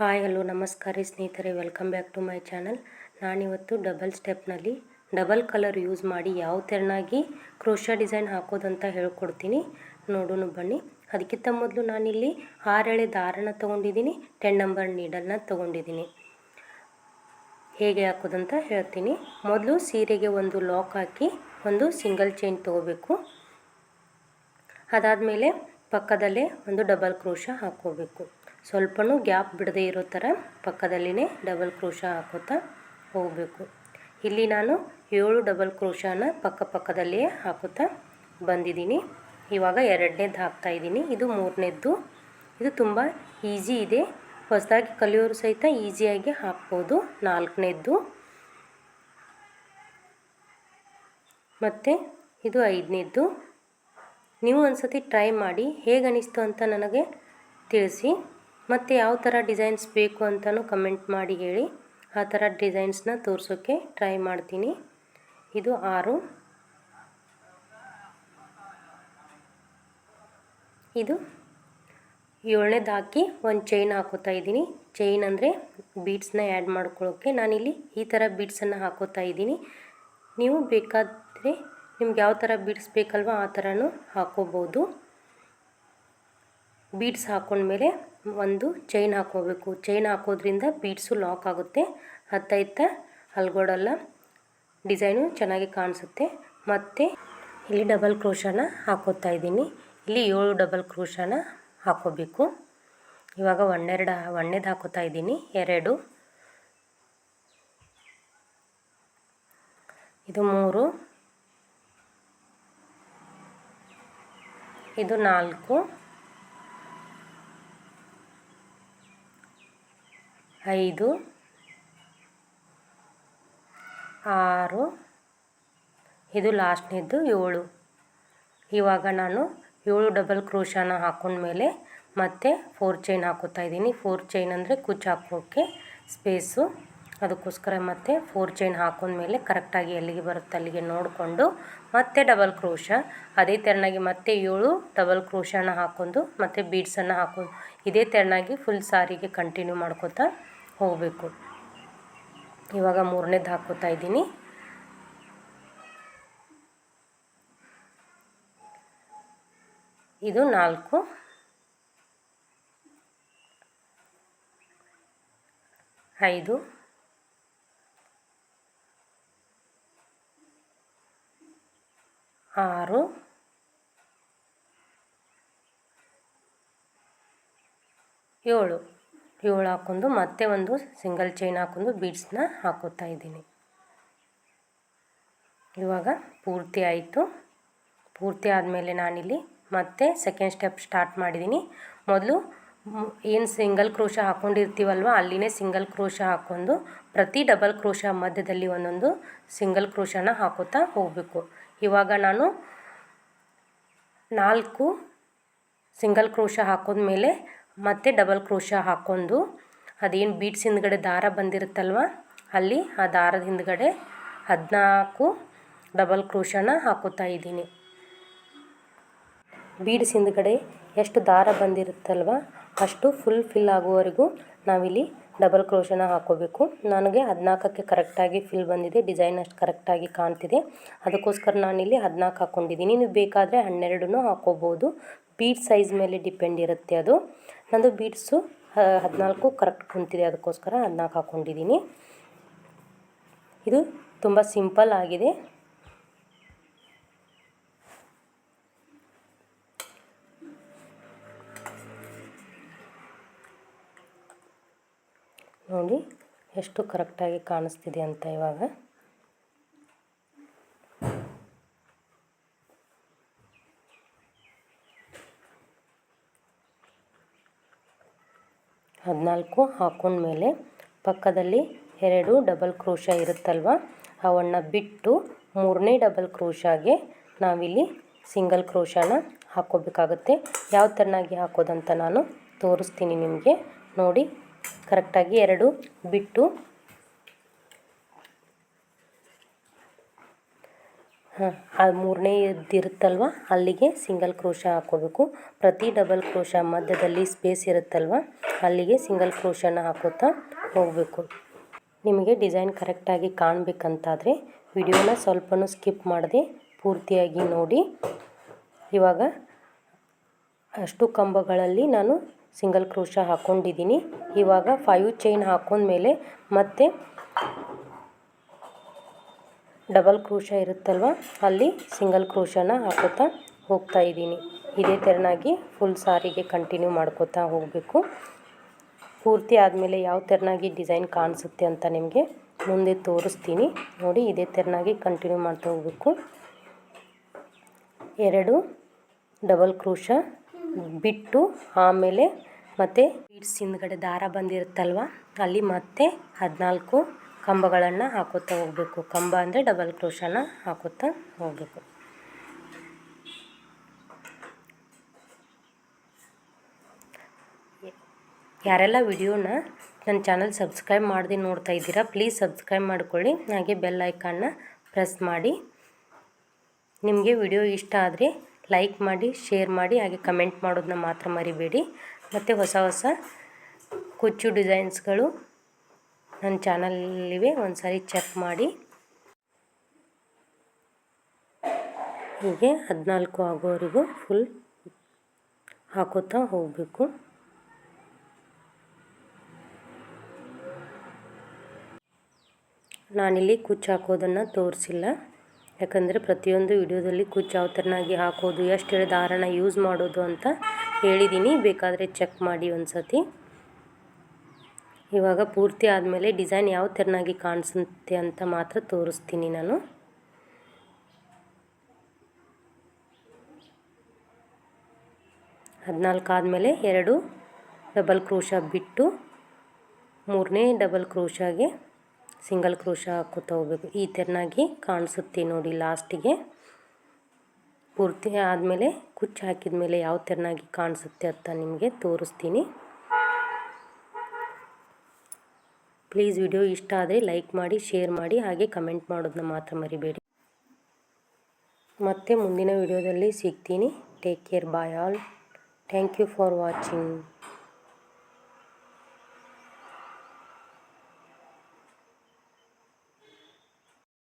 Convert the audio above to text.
Hi hello ನಮಸ್ಕಾರ ಸ್ನೇಹಿತರೆ, welcome back to my channel. ನಾನಿವತ್ತು ಡಬಲ್ ಸ್ಟೆಪ್ನಲ್ಲಿ ಡಬಲ್ ಕಲರ್ ಯೂಸ್ ಮಾಡಿ ಯಾವ ತೆರನಾಗಿ ಕ್ರೋಶಾ ಡಿಸೈನ್ ಹಾಕೋದಂತ ಹೇಳ್ಕೊಡ್ತೀನಿ. ನೋಡೋಣ ಬನ್ನಿ. ಅದಕ್ಕಿಂತ ಮೊದಲು ನಾನಿಲ್ಲಿ 6 ಎಳೆ ದಾರನ ತೊಗೊಂಡಿದ್ದೀನಿ, 10 ನಂಬರ್ ನೀಡಲ್ನ ತೊಗೊಂಡಿದ್ದೀನಿ. ಹೇಗೆ ಹಾಕೋದಂತ ಹೇಳ್ತೀನಿ. ಮೊದಲು ಸೀರೆಗೆ ಒಂದು ಲಾಕ್ ಹಾಕಿ ಒಂದು ಸಿಂಗಲ್ ಚೈನ್ ತೊಗೋಬೇಕು. ಅದಾದಮೇಲೆ ಪಕ್ಕದಲ್ಲೇ ಒಂದು ಡಬಲ್ ಕ್ರೋಶಾ ಹಾಕ್ಕೋಬೇಕು. ಸ್ವಲ್ಪನೂ ಗ್ಯಾಪ್ ಬಿಡದೇ ಇರೋ ಥರ ಪಕ್ಕದಲ್ಲಿನೇ ಡಬಲ್ ಕ್ರೋಶಾ ಹಾಕೋತಾ ಹೋಗಬೇಕು. ಇಲ್ಲಿ ನಾನು 7 ಡಬಲ್ ಕ್ರೋಶಾನ ಪಕ್ಕದಲ್ಲಿಯೇ ಹಾಕೋತಾ ಬಂದಿದ್ದೀನಿ. ಇವಾಗ 2ನೇದು ಹಾಕ್ತಾಯಿದ್ದೀನಿ. ಇದು 3ನೇದು. ಇದು ತುಂಬ ಈಸಿ ಇದೆ. ಹೊಸದಾಗಿ ಕಲಿಯೋರು ಸಹಿತ ಈಸಿಯಾಗಿ ಹಾಕ್ಬೋದು. 4ನೇದು ಮತ್ತು ಇದು 5ನೇದು. ನೀವು ಒಂದು ಸತಿ ಟ್ರೈ ಮಾಡಿ ಹೇಗೆ ಅನಿಸ್ತು ಅಂತ ನನಗೆ ತಿಳಿಸಿ. ಮತ್ತು ಯಾವ ಥರ ಡಿಸೈನ್ಸ್ ಬೇಕು ಅಂತಲೂ ಕಮೆಂಟ್ ಮಾಡಿ ಹೇಳಿ. ಆ ಥರ ಡಿಸೈನ್ಸ್ನ ತೋರಿಸೋಕ್ಕೆ ಟ್ರೈ ಮಾಡ್ತೀನಿ. ಇದು 6, ಇದು 7ನೇದು ಹಾಕಿ ಒಂದು ಚೈನ್ ಹಾಕೋತಾ ಇದ್ದೀನಿ. ಚೈನ್ ಅಂದರೆ ಬೀಡ್ಸ್ನ ಆ್ಯಡ್ ಮಾಡ್ಕೊಳ್ಳೋಕ್ಕೆ ನಾನಿಲ್ಲಿ ಈ ಥರ ಬೀಡ್ಸನ್ನು ಹಾಕೋತಾ ಇದ್ದೀನಿ. ನೀವು ಬೇಕಾದರೆ ನಿಮ್ಗೆ ಯಾವ ಥರ ಬೀಡ್ಸ್ ಬೇಕಲ್ವ ಆ ಥರನೂ ಹಾಕೋಬೋದು. ಬೀಡ್ಸ್ ಹಾಕೊಂಡ್ಮೇಲೆ ಒಂದು ಚೈನ್ ಹಾಕೋಬೇಕು. ಚೈನ್ ಹಾಕೋದ್ರಿಂದ ಬೀಡ್ಸು ಲಾಕ್ ಆಗುತ್ತೆ. ಹತ್ತ ಹಲ್ಗೊಡಲ್ಲ, ಡಿಸೈನು ಚೆನ್ನಾಗಿ ಕಾಣಿಸುತ್ತೆ. ಮತ್ತು ಇಲ್ಲಿ ಡಬಲ್ ಕ್ರೋಶಾನ ಹಾಕೋತಾ ಇದ್ದೀನಿ. ಇಲ್ಲಿ 7 ಡಬಲ್ ಕ್ರೋಶಾನ ಹಾಕೋಬೇಕು. ಇವಾಗ 1ನೇದು ಹಾಕೋತಾ ಇದ್ದೀನಿ. 2, ಇದು 3, ಇದು 4, 5, 6, ಇದು ಲಾಸ್ಟ್ನೇದು 7. ಇವಾಗ ನಾನು 7 ಡಬಲ್ ಕ್ರೋಶಾನ ಹಾಕೊಂಡ್ಮೇಲೆ ಮತ್ತೆ 4 ಚೈನ್ ಹಾಕೋತಾ ಇದ್ದೀನಿ. 4 ಚೈನ್ ಅಂದರೆ ಕುಚ್ಚು ಹಾಕೋಕ್ಕೆ ಸ್ಪೇಸು, ಅದಕ್ಕೋಸ್ಕರ ಮತ್ತೆ 4 ಚೈನ್ ಹಾಕೊಂಡ್ಮೇಲೆ ಕರೆಕ್ಟಾಗಿ ಎಲ್ಲಿಗೆ ಬರುತ್ತೆ ಅಲ್ಲಿಗೆ ನೋಡಿಕೊಂಡು ಮತ್ತೆ ಡಬಲ್ ಕ್ರೋಶಾ ಅದೇ ತೆರನಾಗಿ ಮತ್ತೆ 7 ಡಬಲ್ ಕ್ರೋಶಾನ ಹಾಕೊಂಡು ಮತ್ತೆ ಬೀಡ್ಸನ್ನು ಹಾಕೊಂಡು ಇದೇ ತೆರನಾಗಿ ಫುಲ್ ಸಾರಿಗೆ ಕಂಟಿನ್ಯೂ ಮಾಡ್ಕೋತಾ ಹೋಗಬೇಕು. ಇವಾಗ 3ನೇದು ಹಾಕೋತಾ ಇದ್ದೀನಿ. ಇದು 4, 5, 6, 7 ಹಾಕೊಂಡು ಮತ್ತೆ ಒಂದು ಸಿಂಗಲ್ ಚೈನ್ ಹಾಕೊಂಡು ಬೀಡ್ಸ್ನ ಹಾಕೋತಾ ಇದ್ದೀನಿ. ಇವಾಗ ಪೂರ್ತಿ ಆಯಿತು. ಪೂರ್ತಿ ಆದಮೇಲೆ ನಾನಿಲ್ಲಿ ಮತ್ತೆ ಸೆಕೆಂಡ್ ಸ್ಟೆಪ್ ಸ್ಟಾರ್ಟ್ ಮಾಡಿದ್ದೀನಿ. ಮೊದಲು ಏನು ಸಿಂಗಲ್ ಕ್ರೋಶಾ ಹಾಕ್ಕೊಂಡಿರ್ತೀವಲ್ವ ಅಲ್ಲಿನೇ ಸಿಂಗಲ್ ಕ್ರೋಶಾ ಹಾಕ್ಕೊಂಡು ಪ್ರತಿ ಡಬಲ್ ಕ್ರೋಶಾ ಮಧ್ಯದಲ್ಲಿ ಒಂದೊಂದು ಸಿಂಗಲ್ ಕ್ರೋಶಾನ ಹಾಕೋತಾ ಹೋಗಬೇಕು. ಇವಾಗ ನಾನು 4 ಸಿಂಗಲ್ ಕ್ರೋಶಾ ಹಾಕೋದ್ಮೇಲೆ ಮತ್ತೆ ಡಬಲ್ ಕ್ರೋಶಾ ಹಾಕ್ಕೊಂಡು ಅದೇನು ಬೀಡ್ಸ್ ಹಿಂದ್ಗಡೆ ದಾರ ಬಂದಿರುತ್ತಲ್ವ ಅಲ್ಲಿ ಆ ದಾರದ ಹಿಂದ್ಗಡೆ 14 ಡಬಲ್ ಕ್ರೋಶಾನ ಹಾಕೋತಾ ಇದ್ದೀನಿ. ಬೀಡ್ಸ್ ಹಿಂದ್ಗಡೆ ಎಷ್ಟು ದಾರ ಬಂದಿರುತ್ತಲ್ವ ಅಷ್ಟು ಫಿಲ್ ಆಗುವವರೆಗೂ ನಾವಿಲ್ಲಿ ಡಬಲ್ ಕ್ರೋಶಾನ ಹಾಕೋಬೇಕು. ನನಗೆ 14ಕ್ಕೆ ಕರೆಕ್ಟಾಗಿ ಫಿಲ್ ಬಂದಿದೆ. ಡಿಸೈನ್ ಅಷ್ಟು ಕರೆಕ್ಟಾಗಿ ಕಾಣ್ತಿದೆ. ಅದಕ್ಕೋಸ್ಕರ ನಾನಿಲ್ಲಿ 14 ಹಾಕ್ಕೊಂಡಿದ್ದೀನಿ. ನೀವು ಬೇಕಾದರೆ 12ನೂ ಹಾಕೋಬೋದು. ಬೀಡ್ಸ್ ಸೈಜ್ ಮೇಲೆ ಡಿಪೆಂಡ್ ಇರುತ್ತೆ ಅದು. ನಂದು ಬೀಡ್ಸು 14 ಕರೆಕ್ಟ್ ಕುಂತಿದೆ, ಅದಕ್ಕೋಸ್ಕರ 14 ಹಾಕ್ಕೊಂಡಿದ್ದೀನಿ. ಇದು ತುಂಬ ಸಿಂಪಲ್ ಆಗಿದೆ. ನೋಡಿ ಎಷ್ಟು ಕರೆಕ್ಟಾಗಿ ಕಾಣಿಸ್ತಿದೆ ಅಂತ. ಇವಾಗ ಹದಿನಾಲ್ಕು ಹಾಕೊಂಡ್ಮೇಲೆ ಪಕ್ಕದಲ್ಲಿ 2 ಡಬಲ್ ಕ್ರೋಶಾ ಇರುತ್ತಲ್ವ ಅವನ್ನು ಬಿಟ್ಟು 3ನೇ ಡಬಲ್ ಕ್ರೋಶಾಗೆ ನಾವಿಲ್ಲಿ ಸಿಂಗಲ್ ಕ್ರೋಶಾನ ಹಾಕ್ಕೋಬೇಕಾಗುತ್ತೆ. ಯಾವ ಥರನಾಗಿ ಹಾಕೋದಂತ ನಾನು ತೋರಿಸ್ತೀನಿ ನಿಮಗೆ. ನೋಡಿ ಕರೆಕ್ಟಾಗಿ 2 ಬಿಟ್ಟು ಅದು ಮೂರನೇ ಇರುತ್ತಲ್ವ ಅಲ್ಲಿಗೆ ಸಿಂಗಲ್ ಕ್ರೋಶಾ ಹಾಕ್ಕೋಬೇಕು. ಪ್ರತಿ ಡಬಲ್ ಕ್ರೋಶಾ ಮಧ್ಯದಲ್ಲಿ ಸ್ಪೇಸ್ ಇರುತ್ತಲ್ವ ಅಲ್ಲಿಗೆ ಸಿಂಗಲ್ ಕ್ರೋಶಾನ ಹಾಕೋತಾ ಹೋಗಬೇಕು. ನಿಮಗೆ ಡಿಸೈನ್ ಕರೆಕ್ಟಾಗಿ ಕಾಣಬೇಕಂತಾದರೆ ವಿಡಿಯೋನ ಸ್ವಲ್ಪನೂ ಸ್ಕಿಪ್ ಮಾಡದೆ ಪೂರ್ತಿಯಾಗಿ ನೋಡಿ. ಇವಾಗ ಅಷ್ಟು ಕಂಬಗಳಲ್ಲಿ ನಾನು ಸಿಂಗಲ್ ಕ್ರೋಶಾ ಹಾಕ್ಕೊಂಡಿದ್ದೀನಿ. ಇವಾಗ 5 ಚೈನ್ ಹಾಕೊಂಡ್ಮೇಲೆ ಮತ್ತೆ ಡಬಲ್ ಕ್ರೋಶಾ ಇರುತ್ತಲ್ವ ಅಲ್ಲಿ ಸಿಂಗಲ್ ಕ್ರೋಶಾನ ಹಾಕೋತಾ ಹೋಗ್ತಾ ಇದ್ದೀನಿ. ಇದೇ ಥರನಾಗಿ ಫುಲ್ ಸಾರಿಗೆ ಕಂಟಿನ್ಯೂ ಮಾಡ್ಕೋತಾ ಹೋಗಬೇಕು. ಪೂರ್ತಿ ಆದಮೇಲೆ ಯಾವ ಥರನಾಗಿ ಡಿಸೈನ್ ಕಾಣಿಸುತ್ತೆ ಅಂತ ನಿಮಗೆ ಮುಂದೆ ತೋರಿಸ್ತೀನಿ ನೋಡಿ. ಇದೇ ಥರನಾಗಿ ಕಂಟಿನ್ಯೂ ಮಾಡ್ತಾ ಹೋಗಬೇಕು. 2 ಡಬಲ್ ಕ್ರೋಶಾ ಬಿಟ್ಟು ಆಮೇಲೆ ಮತ್ತೆ ಬೀಡ್ಸ್ ಹಿಂದ್ಗಡೆ ದಾರ ಬಂದಿರುತ್ತಲ್ವ ಅಲ್ಲಿ ಮತ್ತೆ 14 ಕಂಬಗಳನ್ನು ಹಾಕೋತಾ ಹೋಗಬೇಕು. ಕಂಬ ಅಂದರೆ ಡಬಲ್ ಕ್ರೋಶಾನ ಹಾಕೋತಾ ಹೋಗಬೇಕು. ಯಾರೆಲ್ಲ ವಿಡಿಯೋನ ನನ್ನ ಚಾನಲ್ ಸಬ್ಸ್ಕ್ರೈಬ್ ಮಾಡದೆ ನೋಡ್ತಾ ಇದ್ದೀರಾ ಪ್ಲೀಸ್ ಸಬ್ಸ್ಕ್ರೈಬ್ ಮಾಡ್ಕೊಳ್ಳಿ. ಹಾಗೆ ಬೆಲ್ ಐಕಾನ್ನ ಪ್ರೆಸ್ ಮಾಡಿ. ನಿಮಗೆ ವಿಡಿಯೋ ಇಷ್ಟ ಆದರೆ ಲೈಕ್ ಮಾಡಿ, ಶೇರ್ ಮಾಡಿ, ಹಾಗೆ ಕಮೆಂಟ್ ಮಾಡೋದನ್ನ ಮಾತ್ರ ಮರಿಬೇಡಿ. ಮತ್ತು ಹೊಸ ಹೊಸ ಕುಚ್ಚು ಡಿಸೈನ್ಸ್ಗಳು ನನ್ನ ಚಾನಲಲ್ಲಿವೆ, ಒಂದು ಸಾರಿ ಚೆಕ್ ಮಾಡಿ. ಹೀಗೆ 14 ಆಗೋವರೆಗೂ ಫುಲ್ ಹಾಕೋತಾ ಹೋಗಬೇಕು. ನಾನಿಲ್ಲಿ ಕುಚ್ಚು ಹಾಕೋದನ್ನು ತೋರಿಸಿಲ್ಲ, ಯಾಕಂದರೆ ಪ್ರತಿಯೊಂದು ವಿಡಿಯೋದಲ್ಲಿ ಕುಚ್ಚು ಯಾವ ಥರನಾಗಿ ಹಾಕೋದು, ಎಷ್ಟು ದಾರನ ಯೂಸ್ ಮಾಡೋದು ಅಂತ ಹೇಳಿದ್ದೀನಿ. ಬೇಕಾದರೆ ಚೆಕ್ ಮಾಡಿ ಒಂದು ಸತಿ. ಇವಾಗ ಪೂರ್ತಿ ಆದಮೇಲೆ ಡಿಸೈನ್ ಯಾವ ಥರನಾಗಿ ಕಾಣಿಸುತ್ತೆ ಅಂತ ಮಾತ್ರ ತೋರಿಸ್ತೀನಿ ನಾನು. ಹದಿನಾಲ್ಕು ಆದಮೇಲೆ 2 ಡಬಲ್ ಕ್ರೋಶಾ ಬಿಟ್ಟು ಮೂರನೇ ಡಬಲ್ ಕ್ರೋಶಾಗೆ ಸಿಂಗಲ್ ಕ್ರೋಶಾ ಹಾಕೋತಾ ಹೋಗಬೇಕು. ಈ ಥರನಾಗಿ ಕಾಣಿಸುತ್ತೆ ನೋಡಿ ಲಾಸ್ಟಿಗೆ. ಪೂರ್ತಿ ಆದಮೇಲೆ ಕುಚ್ಚು ಹಾಕಿದ ಮೇಲೆ ಯಾವ ಥರನಾಗಿ ಕಾಣಿಸುತ್ತೆ ಅಂತ ನಿಮಗೆ ತೋರಿಸ್ತೀನಿ. ಪ್ಲೀಸ್ ವಿಡಿಯೋ ಇಷ್ಟ ಆದರೆ ಲೈಕ್ ಮಾಡಿ, ಶೇರ್ ಮಾಡಿ, ಹಾಗೆ ಕಮೆಂಟ್ ಮಾಡೋದನ್ನ ಮಾತ್ರ ಮರಿಬೇಡಿ. ಮತ್ತೆ ಮುಂದಿನ ವಿಡಿಯೋದಲ್ಲಿ ಸಿಗ್ತೀನಿ. Take care, bye all. Thank you for watching.